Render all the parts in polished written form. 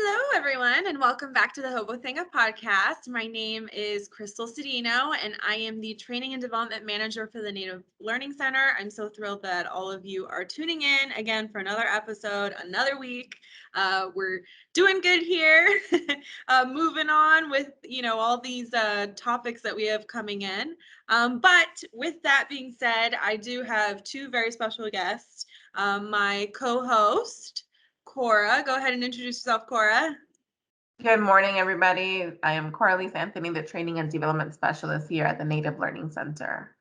Hello, everyone, and welcome back to the Hobo Thinga podcast. My name is Crystal Cedino, and I am the Training and Development Manager for the Native Learning Center. I'm so thrilled that all of you are tuning in again for another episode, another week. We're doing good here, moving on with, all these topics that we have coming in. But with that being said, I do have two very special guests. My co-host, Cora. Go ahead and introduce yourself, Cora. Good morning, everybody. I am Coralise Anthony, the Training and Development Specialist here at the Native Learning Center.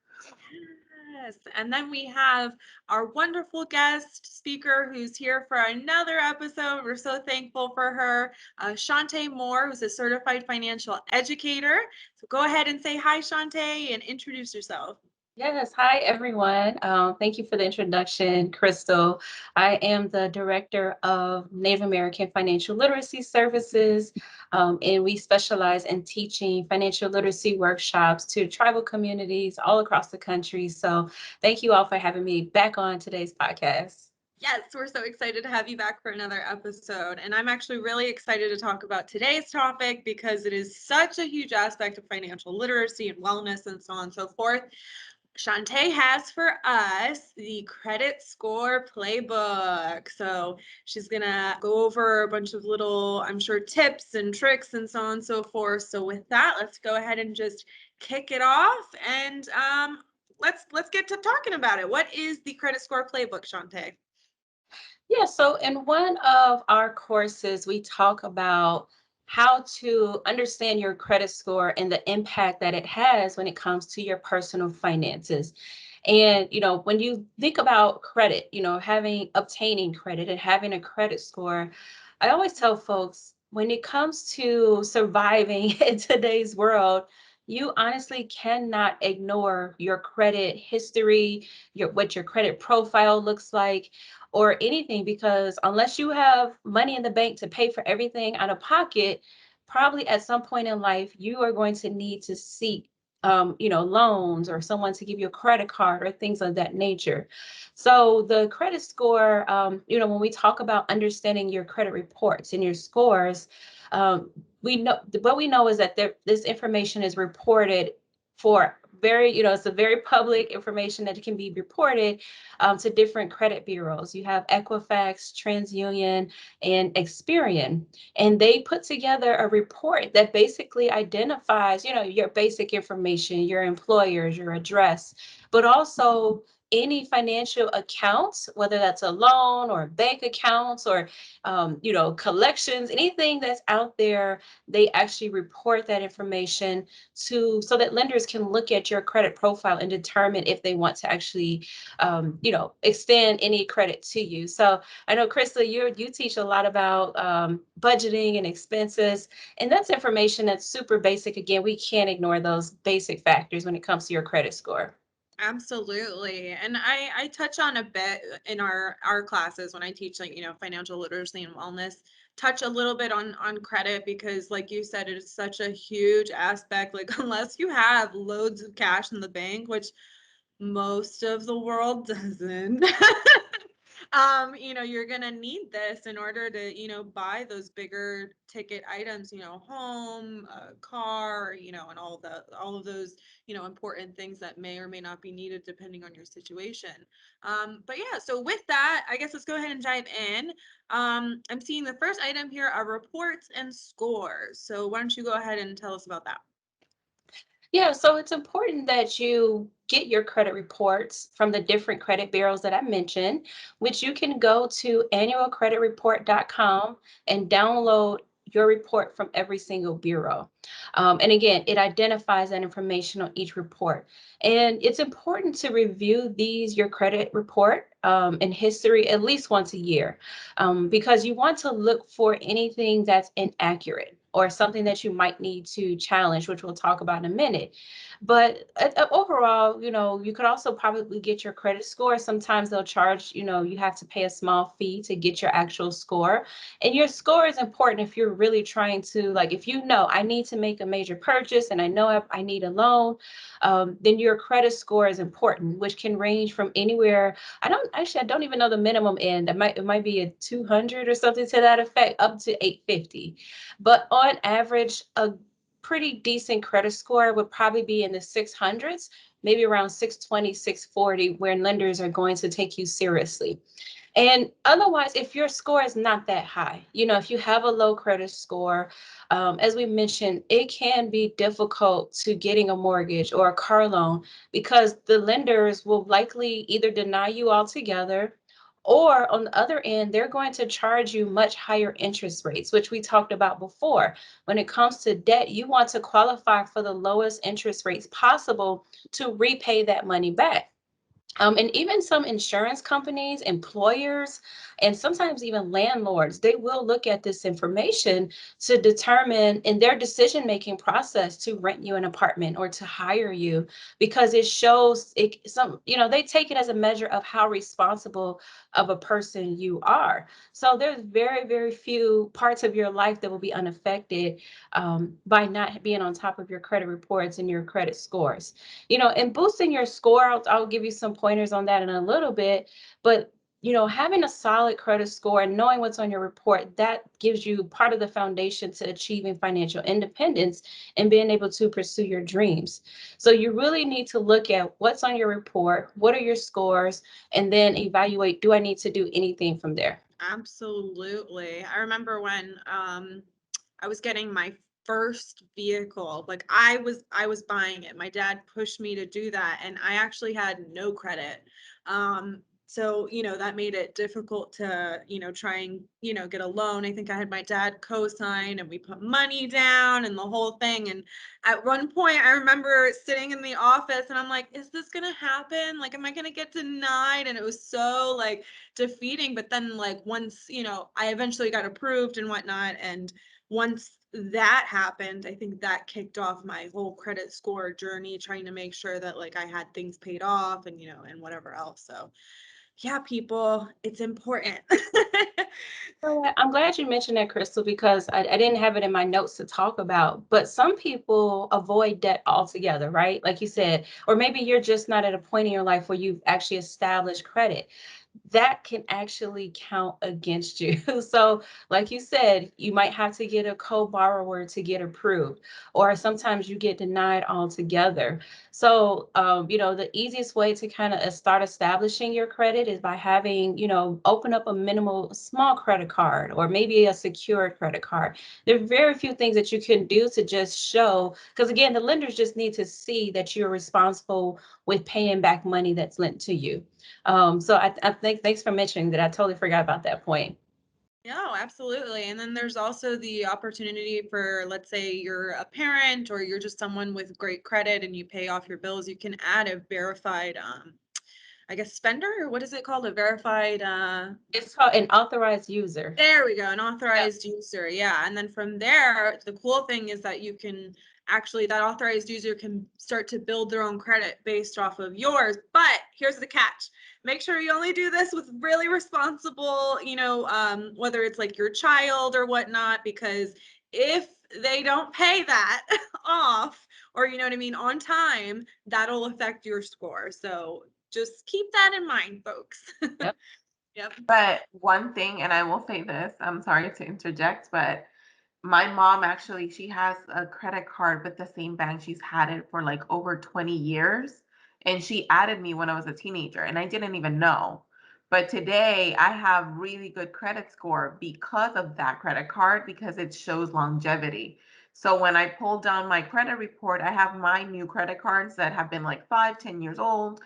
Yes, and then we have our wonderful guest speaker who's here for another episode. We're so thankful for her, Shantae Moore, who's a certified financial educator. So go ahead and say hi, Shantae, and introduce yourself. Yes, hi everyone. Thank you for the introduction, Crystal. I am the Director of Native American Financial Literacy Services, and we specialize in teaching financial literacy workshops to tribal communities all across the country. So thank you all for having me back on today's podcast. Yes, we're so excited to have you back for another episode. And I'm actually really excited to talk about today's topic because it is such a huge aspect of financial literacy and wellness and so on and so forth. Shantae has for us the credit score playbook. So she's going to go over a bunch of little, I'm sure, tips and tricks and so on and so forth. So with that, let's go ahead and just kick it off and let's get to talking about it. What is the credit score playbook, Shantae? Yeah, so in one of our courses, we talk about how to understand your credit score and the impact that it has when it comes to your personal finances. And, when you think about credit, obtaining credit and having a credit score, I always tell folks when it comes to surviving in today's world, you honestly cannot ignore your credit history, what your credit profile looks like, or anything, because unless you have money in the bank to pay for everything out of pocket, probably at some point in life you are going to need to seek loans or someone to give you a credit card or things of that nature. So the credit score, when we talk about understanding your credit reports and your scores, we know what we know is that this information is reported for it's a very public information that can be reported to different credit bureaus. You have Equifax, TransUnion, and Experian, and they put together a report that basically identifies, your basic information, your employers, your address, but also any financial accounts, whether that's a loan or bank accounts or, collections, anything that's out there, they actually report that information so that lenders can look at your credit profile and determine if they want to actually, extend any credit to you. So I know, Krista, you teach a lot about budgeting and expenses, and that's information that's super basic. Again, we can't ignore those basic factors when it comes to your credit score. Absolutely. And I touch on a bit in our classes when I teach, like, financial literacy and wellness, touch a little bit on credit because, like you said, it is such a huge aspect. Like, unless you have loads of cash in the bank, which most of the world doesn't, you're gonna need this in order to, buy those bigger ticket items, home, car, and all of those, important things that may or may not be needed depending on your situation. But yeah, so with that, I guess let's go ahead and dive in. I'm seeing the first item here are reports and scores. So why don't you go ahead and tell us about that? Yeah, so it's important that you get your credit reports from the different credit bureaus that I mentioned, which you can go to annualcreditreport.com and download your report from every single bureau. And again, it identifies that information on each report. And it's important to review your credit report and history at least once a year, because you want to look for anything that's inaccurate or something that you might need to challenge, which we'll talk about in a minute. But overall, you could also probably get your credit score. Sometimes they'll charge, you have to pay a small fee to get your actual score. And your score is important if you're really trying to, like, if you know I need to make a major purchase and I know I need a loan, then your credit score is important, which can range from anywhere. I don't even know the minimum end. It might be a 200 or something to that effect, up to 850. But on average, a pretty decent credit score would probably be in the 600s, maybe around 620, 640, where lenders are going to take you seriously. And otherwise, if your score is not that high, if you have a low credit score, as we mentioned, it can be difficult to getting a mortgage or a car loan because the lenders will likely either deny you altogether, or on the other end, they're going to charge you much higher interest rates, which we talked about before. When it comes to debt, you want to qualify for the lowest interest rates possible to repay that money back. And even some insurance companies, employers, and sometimes even landlords, they will look at this information to determine in their decision-making process to rent you an apartment or to hire you, because it shows they take it as a measure of how responsible of a person you are. So there's very, very few parts of your life that will be unaffected by not being on top of your credit reports and your credit scores. And boosting your score, I'll give you some pointers on that in a little bit. But, having a solid credit score and knowing what's on your report, that gives you part of the foundation to achieving financial independence and being able to pursue your dreams. So you really need to look at what's on your report, what are your scores, and then evaluate, do I need to do anything from there? Absolutely. I remember when I was getting my first vehicle, like I was buying it. My dad pushed me to do that and I actually had no credit. So, that made it difficult to, try and, get a loan. I think I had my dad co-sign and we put money down and the whole thing. And at one point I remember sitting in the office and I'm like, is this gonna happen? Like, am I gonna get denied? And it was so like defeating. But then like once, I eventually got approved and whatnot. And once that happened, I think that kicked off my whole credit score journey, trying to make sure that like I had things paid off and, and whatever else. So yeah, people, it's important. I'm glad you mentioned that, Crystal, because I didn't have it in my notes to talk about. But some people avoid debt altogether, right? Like you said, or maybe you're just not at a point in your life where you've actually established credit. That can actually count against you. So, like you said, you might have to get a co-borrower to get approved, or sometimes you get denied altogether. So, the easiest way to kind of start establishing your credit is by having, open up a minimal small credit card or maybe a secured credit card. There are very few things that you can do to just show, because again, the lenders just need to see that you're responsible with paying back money that's lent to you. So I think thanks for mentioning that. I totally forgot about that point. No, absolutely. And then there's also the opportunity for, let's say you're a parent or you're just someone with great credit and you pay off your bills, you can add a verified, I guess, spender, or what is it called? A verified, It's called an authorized user. there we go, an Yep. authorized user. Yeah. And then from there, the cool thing is that you can actually, that authorized user can start to build their own credit based off of yours. But here's the catch. Make sure you only do this with really responsible, whether it's like your child or whatnot, because if they don't pay that off, or you know what I mean, on time, that'll affect your score. So just keep that in mind, folks. Yep. Yep. But one thing, and I will say this, I'm sorry to interject, but my mom actually, she has a credit card with the same bank. She's had it for like over 20 years. And she added me when I was a teenager, and I didn't even know. But today I have really good credit score because of that credit card, because it shows longevity. So when I pull down my credit report, I have my new credit cards that have been like 5, 10 years old.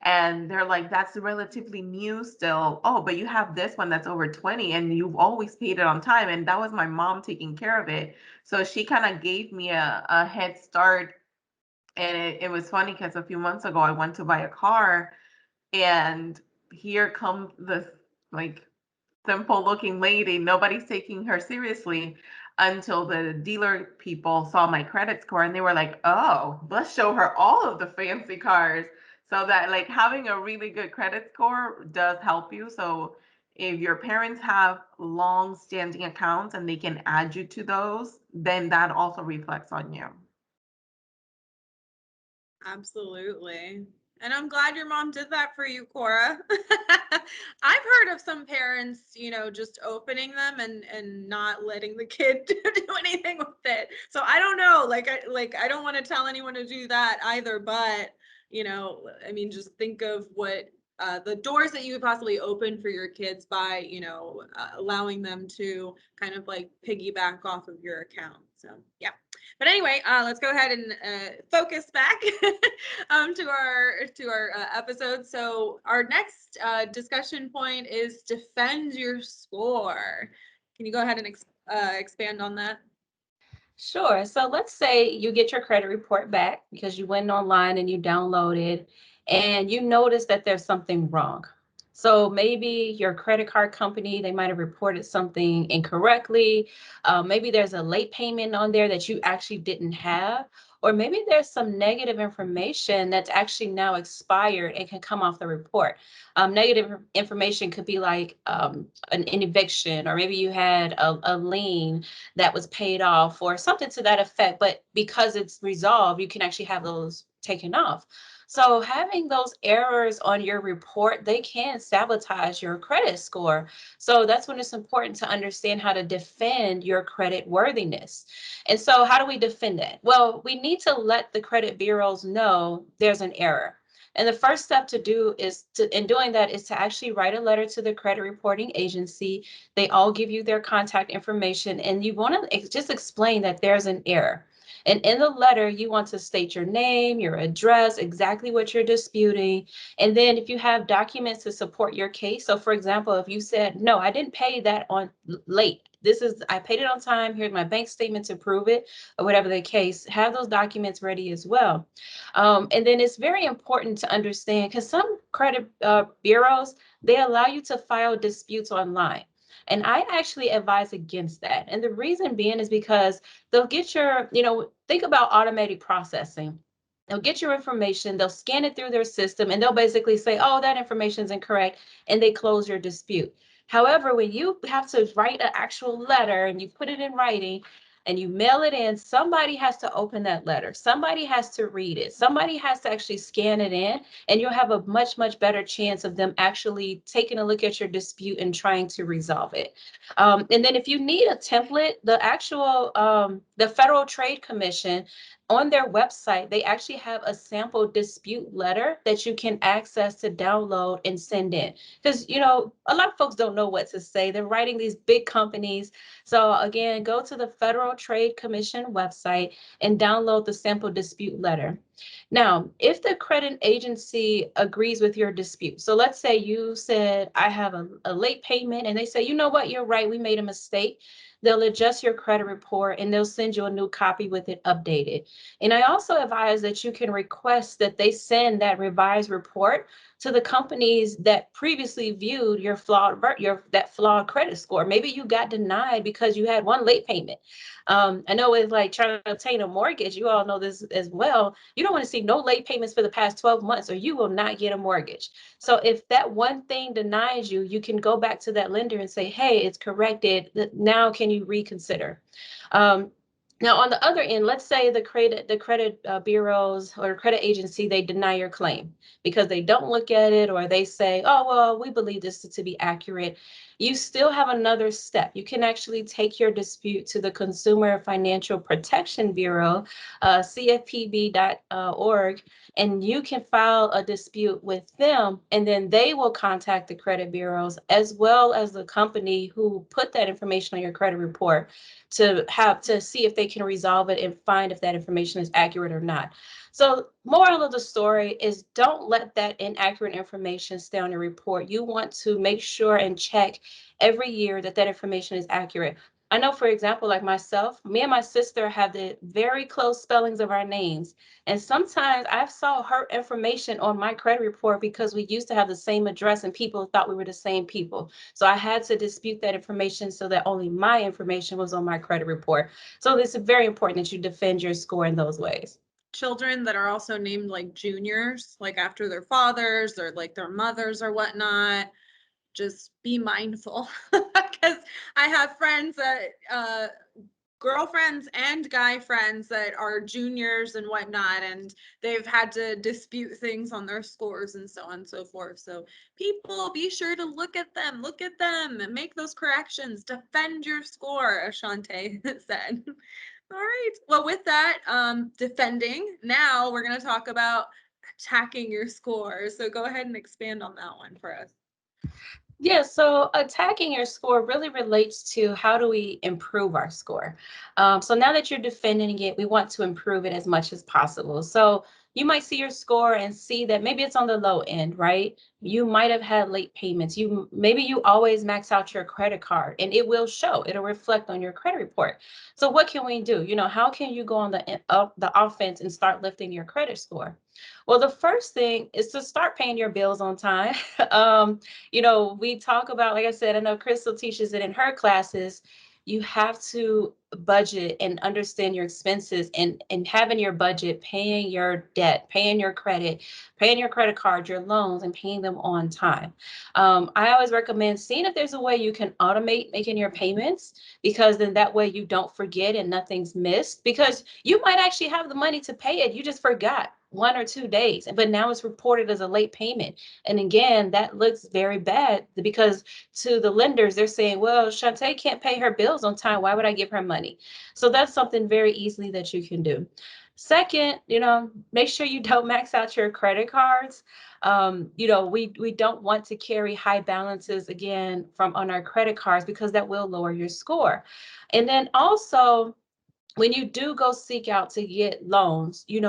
And they're like, that's relatively new still. Oh, but you have this one that's over 20 and you've always paid it on time. And that was my mom taking care of it. So she kind of gave me a head start. And it was funny because a few months ago, I went to buy a car and here comes this like simple looking lady. Nobody's taking her seriously. until the dealer people saw my credit score and they were like, oh, let's show her all of the fancy cars. So that like having a really good credit score does help you. So if your parents have long standing accounts and they can add you to those, then that also reflects on you. Absolutely. And I'm glad your mom did that for you, Cora. I've heard of some parents, just opening them and not letting the kid do anything with it. So I don't know, I don't want to tell anyone to do that either, but I mean, just think of what the doors that you could possibly open for your kids by, allowing them to kind of like piggyback off of your account. So yeah. But anyway, let's go ahead and focus back to our episode. So our next discussion point is defend your score. Can you go ahead and expand on that? Sure. So let's say you get your credit report back because you went online and you downloaded and you notice that there's something wrong. So maybe your credit card company, they might have reported something incorrectly. Maybe there's a late payment on there that you actually didn't have. Or maybe there's some negative information that's actually now expired and can come off the report. Negative information could be like an eviction, or maybe you had a lien that was paid off or something to that effect. But because it's resolved, you can actually have those taken off. So having those errors on your report, they can sabotage your credit score. So that's when it's important to understand how to defend your credit worthiness. And so how do we defend it? Well, we need to let the credit bureaus know there's an error. And the first step to do in doing that is to actually write a letter to the credit reporting agency. They all give you their contact information, and you want to just explain that there's an error. And in the letter, you want to state your name, your address, exactly what you're disputing. And then if you have documents to support your case. So for example, if you said, no, I didn't pay that on late. I paid it on time. Here's my bank statement to prove it, or whatever the case, have those documents ready as well. And then it's very important to understand, because some credit bureaus, they allow you to file disputes online. And I actually advise against that. And the reason being is because they'll get think about automated processing. They'll get your information, they'll scan it through their system, and they'll basically say, oh, that information is incorrect, and they close your dispute. However, when you have to write an actual letter and you put it in writing, and you mail it in, somebody has to open that letter. Somebody has to read it. Somebody has to actually scan it in, and you'll have a much, much better chance of them actually taking a look at your dispute and trying to resolve it. And then if you need a template, the Federal Trade Commission, on their website, they actually have a sample dispute letter that you can access to download and send in. Because, a lot of folks don't know what to say. They're writing these big companies. So again, go to the Federal Trade Commission website and download the sample dispute letter. Now, if the credit agency agrees with your dispute, so let's say you said, I have a late payment, and they say, you know what, you're right, we made a mistake. They'll adjust your credit report and they'll send you a new copy with it updated. And I also advise that you can request that they send that revised report to the companies that previously viewed your flawed credit score. Maybe you got denied because you had one late payment. I know it's like trying to obtain a mortgage. You all know this as well. You don't want to see no late payments for the past 12 months, or you will not get a mortgage. So if that one thing denies you, you can go back to that lender and say, hey, it's corrected. Now can you reconsider? Now, on the other end, let's say the credit bureaus or credit agency, they deny your claim because they don't look at it, or they say, oh, well, we believe this to be accurate. You still have another step. You can actually take your dispute to the Consumer Financial Protection Bureau, CFPB.org, and you can file a dispute with them, and then they will contact the credit bureaus as well as the company who put that information on your credit report to see if they can resolve it and find if that information is accurate or not. So moral of the story is, don't let that inaccurate information stay on your report. You want to make sure and check every year that information is accurate. I know, for example, like myself, me and my sister have the very close spellings of our names. And sometimes I've saw her information on my credit report because we used to have the same address and people thought we were the same people. So I had to dispute that information so that only my information was on my credit report. So it's very important that you defend your score in those ways. Children that are also named like juniors, like after their fathers or like their mothers or whatnot, just be mindful because I have friends that girlfriends and guy friends that are juniors and whatnot, and they've had to dispute things on their scores and so on and so forth. So people, be sure to look at them and make those corrections, defend your score, as Shantae said. All right, well, with that, defending, now we're going to talk about attacking your score. So go ahead and expand on that one for us. Yeah, so attacking your score really relates to how do we improve our score. So now that you're defending it, we want to improve it as much as possible. So you might see your score and see that maybe it's on the low end, right? You might have had late payments. Maybe you always max out your credit card, and it will show. It'll reflect on your credit report. So what can we do? How can you go on the offense and start lifting your credit score? Well, the first thing is to start paying your bills on time. We talk about, like I said, I know Crystal teaches it in her classes. You have to budget and understand your expenses, and having your budget, paying your debt, paying your credit card, your loans, and paying them on time. I always recommend seeing if there's a way you can automate making your payments, because then that way you don't forget and nothing's missed, because you might actually have the money to pay it. You just forgot 1 or 2 days, but now it's reported as a late payment. And again, that looks very bad, because to the lenders, they're saying, well, Shantae can't pay her bills on time. Why would I give her money? So that's something very easily that you can do. Second, make sure you don't max out your credit cards. We don't want to carry high balances again from on our credit cards, because that will lower your score. And then also, when you do go seek out to get loans, you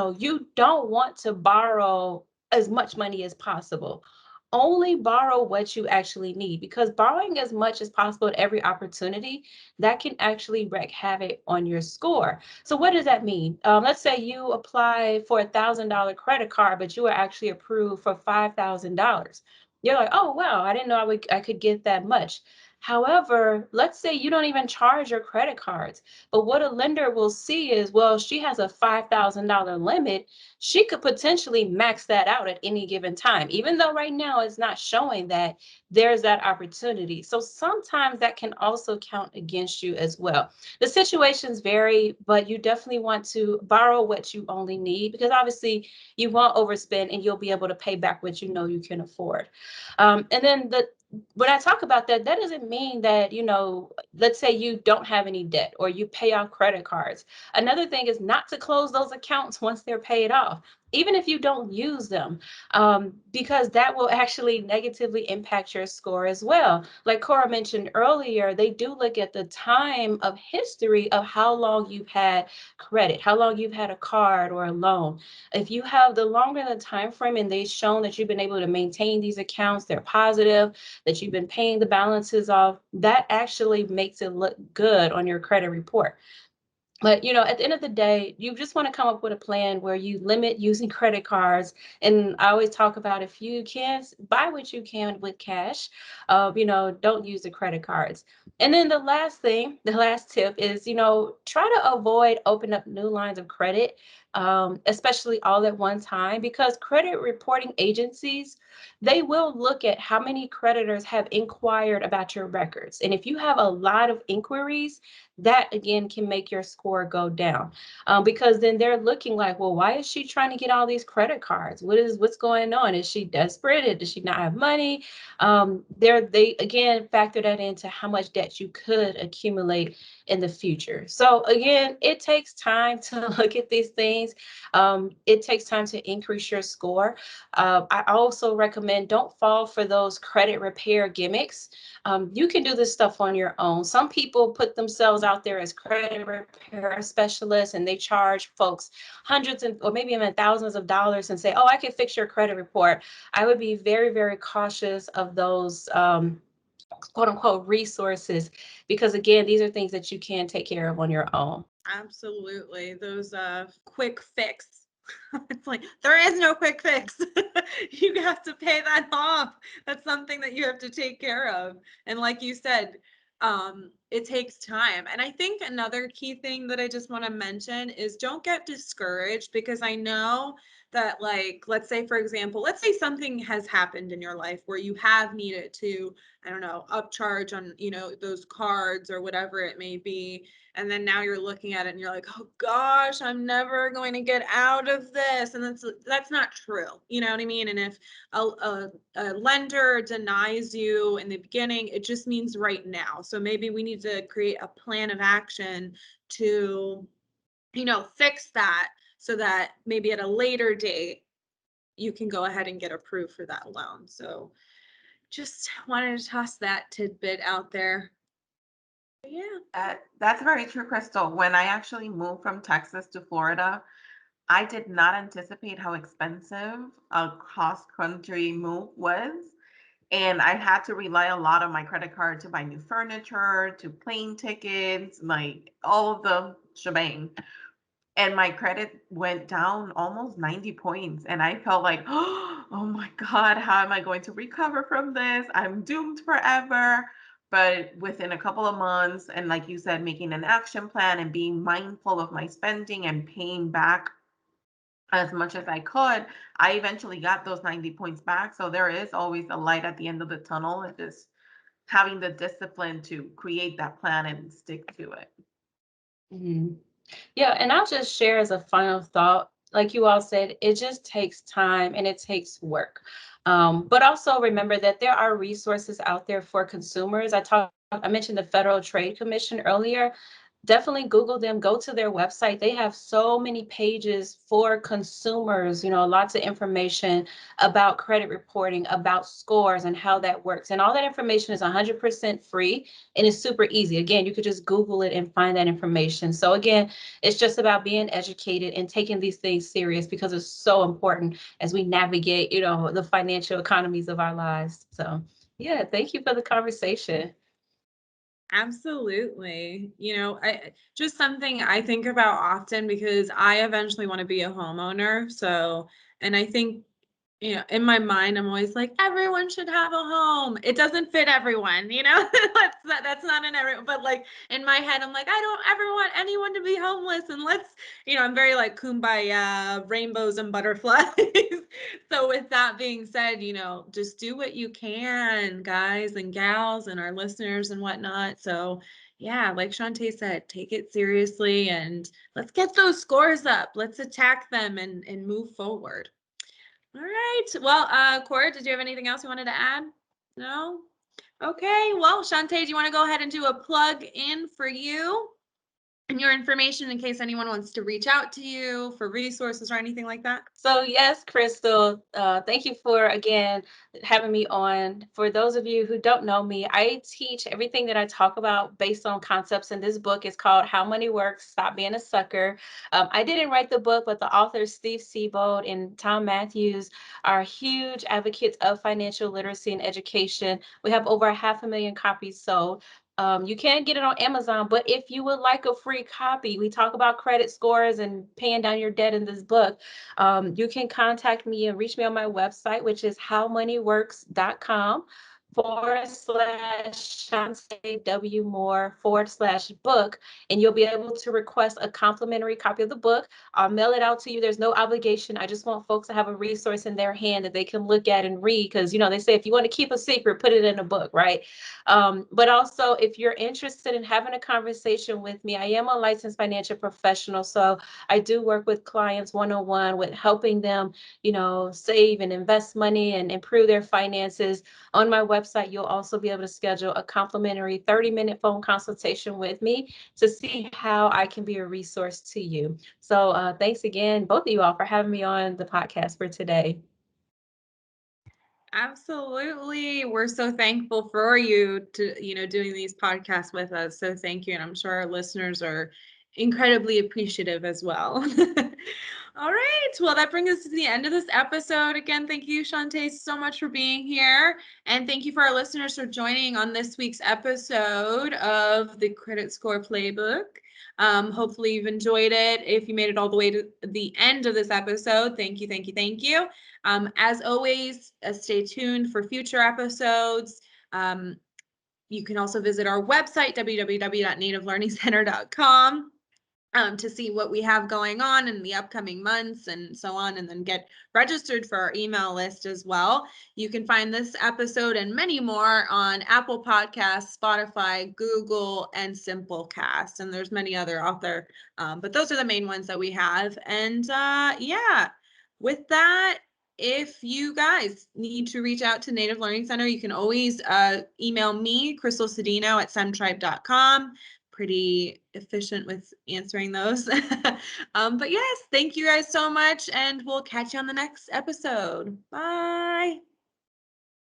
don't want to borrow as much money as possible. Only borrow what you actually need, because borrowing as much as possible at every opportunity, that can actually wreak havoc on your score. So what does that mean? Let's say you apply for $1,000 credit card, but you are actually approved for $5,000. You're like, oh wow, I didn't know I could get that much. However, let's say you don't even charge your credit cards. But what a lender will see is, well, she has a $5,000 limit. She could potentially max that out at any given time, even though right now it's not showing that there's that opportunity. So sometimes that can also count against you as well. The situations vary, but you definitely want to borrow what you only need, because obviously you won't overspend and you'll be able to pay back what you know you can afford. And then when I talk about that, that doesn't mean that, let's say you don't have any debt or you pay off credit cards. Another thing is not to close those accounts once they're paid off, even if you don't use them, because that will actually negatively impact your score as well. Like Cora mentioned earlier, they do look at the time of history of how long you've had credit, how long you've had a card or a loan. If you have the longer the time frame and they've shown that you've been able to maintain these accounts, they're positive, that you've been paying the balances off, that actually makes it look good on your credit report. But at the end of the day, you just want to come up with a plan where you limit using credit cards. And I always talk about, if you can, buy what you can with cash. Don't use the credit cards. And then the last tip is, try to avoid opening up new lines of credit, especially all at one time, because credit reporting agencies, they will look at how many creditors have inquired about your records. And if you have a lot of inquiries, that again can make your score go down, because then they're looking like, well, why is she trying to get all these credit cards? What's going on? Is she desperate? Does she not have money? They again factor that into how much debt you could accumulate in the future. So again, it takes time to look at these things. It takes time to increase your score. I also recommend, don't fall for those credit repair gimmicks. You can do this stuff on your own. Some people put themselves out there as credit repair specialists, and they charge folks hundreds or maybe even thousands of dollars and say, oh, I can fix your credit report. I would be very, very cautious of those quote unquote resources, because again, these are things that you can take care of on your own. Absolutely. Those quick fix. It's like there is no quick fix. You have to pay that off. That's something that you have to take care of. And like you said, it takes time. And I think another key thing that I just want to mention is don't get discouraged, because I know that, like, let's say, for example, let's say something has happened in your life where you have needed to, I don't know, upcharge on, those cards or whatever it may be. And then now you're looking at it and you're like, oh gosh, I'm never going to get out of this. And that's not true. You know what I mean? And if a lender denies you in the beginning, it just means right now. So maybe we need to create a plan of action to, fix that, so that maybe at a later date you can go ahead and get approved for that loan. So just wanted to toss that tidbit out there. Yeah. That's very true, Crystal. When I actually moved from Texas to Florida, I did not anticipate how expensive a cross country move was. And I had to rely a lot on my credit card to buy new furniture, to plane tickets, like all of the shebang. And my credit went down almost 90 points. And I felt like, oh my God, how am I going to recover from this? I'm doomed forever. But within a couple of months, and like you said, making an action plan and being mindful of my spending and paying back as much as I could, I eventually got those 90 points back. So there is always a light at the end of the tunnel, and just having the discipline to create that plan and stick to it. Mhm. Yeah, and I'll just share as a final thought, like you all said, it just takes time and it takes work. But also remember that there are resources out there for consumers. I mentioned the Federal Trade Commission earlier. Definitely Google them, go to their website. They have so many pages for consumers, lots of information about credit reporting, about scores and how that works. And all that information is 100% free and it's super easy. Again, you could just Google it and find that information. So again, it's just about being educated and taking these things serious, because it's so important as we navigate, the financial economies of our lives. So yeah, thank you for the conversation. Absolutely. I just something I think about often, because I eventually want to be a homeowner. So, and I think, in my mind, I'm always like, everyone should have a home. It doesn't fit everyone, that's not in everyone. But like in my head, I'm like, I don't ever want anyone to be homeless. And I'm very like kumbaya, rainbows and butterflies. So with that being said, just do what you can, guys and gals and our listeners and whatnot. So yeah, like Shantae said, take it seriously and let's get those scores up. Let's attack them and move forward. All right. Well, Cora, did you have anything else you wanted to add? No? Okay. Well, Shantae, do you want to go ahead and do a plug in for you and your information in case anyone wants to reach out to you for resources or anything like that? So yes, Crystal, thank you for again having me on. For those of you who don't know me, I teach everything that I talk about based on concepts in this book. It's called How Money Works, Stop Being a Sucker. I didn't write the book, but the authors Steve Siebold and Tom Matthews are huge advocates of financial literacy and education. We have over 500,000 copies sold. You can get it on Amazon, but if you would like a free copy, we talk about credit scores and paying down your debt in this book. You can contact me and reach me on my website, which is howmoneyworks.com/Shantae W. Moore /book, and you'll be able to request a complimentary copy of the book. I'll mail it out to you. There's no obligation. I just want folks to have a resource in their hand that they can look at and read, because they say if you want to keep a secret, put it in a book, right? But also, if you're interested in having a conversation with me, I am a licensed financial professional, so I do work with clients one-on-one with helping them, save and invest money and improve their finances. On my website, you'll also be able to schedule a complimentary 30-minute phone consultation with me to see how I can be a resource to you. So thanks again, both of you all, for having me on the podcast for today. Absolutely. We're so thankful for you to, doing these podcasts with us. So thank you. And I'm sure our listeners are incredibly appreciative as well. All right. Well, that brings us to the end of this episode. Again, thank you, Shantae, so much for being here. And thank you for our listeners for joining on this week's episode of the Credit Score Playbook. Hopefully you've enjoyed it. If you made it all the way to the end of this episode, thank you, thank you, thank you. As always, stay tuned for future episodes. You can also visit our website, www.nativelearningcenter.com. To see what we have going on in the upcoming months and so on, and then get registered for our email list as well. You can find this episode and many more on Apple Podcasts, Spotify, Google, and Simplecast. And there's many other out there, but those are the main ones that we have. And yeah, with that, if you guys need to reach out to Native Learning Center, you can always email me, Crystal Cedino at semtribe.com. Pretty efficient with answering those. But yes, thank you guys so much, and we'll catch you on the next episode. Bye.